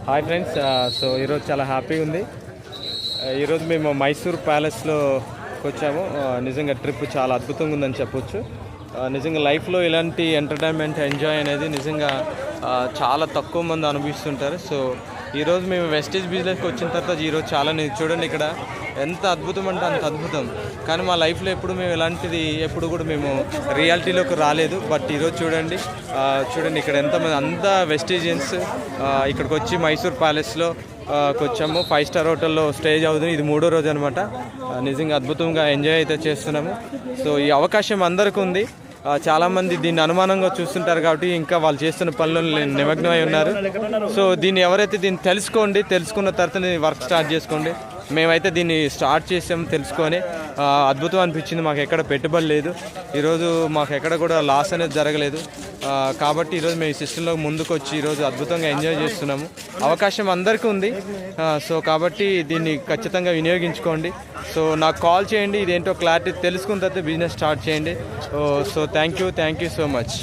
Hi friends. So ఈరోజు చాలా హ్యాపీగా ఉంది. ఈరోజు మేము మైసూర్ ప్యాలెస్లో వచ్చాము. నిజంగా ట్రిప్ చాలా అద్భుతంగా ఉందని చెప్పొచ్చు. నిజంగా లైఫ్లో ఇలాంటి ఎంటర్టైన్మెంట్ ఎంజాయ్ అనేది నిజంగా చాలా తక్కువ మంది అనుభవిస్తుంటారు. సో ఈరోజు మేము వెస్టేజ్ బిజినెస్కి వచ్చిన తర్వాత ఈరోజు చాలా చూడండి ఇక్కడ ఎంత అద్భుతం అంటే అంత అద్భుతం. కానీ మా లైఫ్లో ఎప్పుడు మేము ఇలాంటిది ఎప్పుడు కూడా మేము రియాలిటీలోకి రాలేదు. బట్ ఈరోజు చూడండి ఇక్కడ ఎంతమంది అంతా వెస్టేజియన్స్ ఇక్కడికి వచ్చి మైసూర్ ప్యాలెస్లో వచ్చాము. 5 స్టార్ హోటల్లో స్టేజ్ అవుతుంది. ఇది 3వ రోజు అనమాట. నిజంగా అద్భుతంగా ఎంజాయ్ అయితే చేస్తున్నాము. సో ఈ అవకాశం అందరికీ ఉంది. చాలామంది దీన్ని అనుమానంగా చూస్తుంటారు కాబట్టి ఇంకా వాళ్ళు చేస్తున్న పనులను నిమగ్నమై ఉన్నారు. సో దీన్ని ఎవరైతే దీన్ని తెలుసుకున్న తర్వాత వర్క్ స్టార్ట్ చేసుకోండి. మేమైతే దీన్ని స్టార్ట్ చేసాము తెలుసుకొని అద్భుతం అనిపించింది. మాకు ఎక్కడ పెట్టుబడి లేదు, ఈరోజు మాకు ఎక్కడ కూడా లాస్ అనేది జరగలేదు. కాబట్టి ఈరోజు మేము ఈ సిస్టంలో ముందుకు వచ్చి ఈరోజు అద్భుతంగా ఎంజాయ్ చేస్తున్నాము. అవకాశం అందరికీ ఉంది. సో కాబట్టి దీన్ని ఖచ్చితంగా వినియోగించుకోండి. సో నాకు కాల్ చేయండి, ఇదేంటో క్లారిటీ తెలుసుకున్న తర్వాత బిజినెస్ స్టార్ట్ చేయండి. So thank you so much.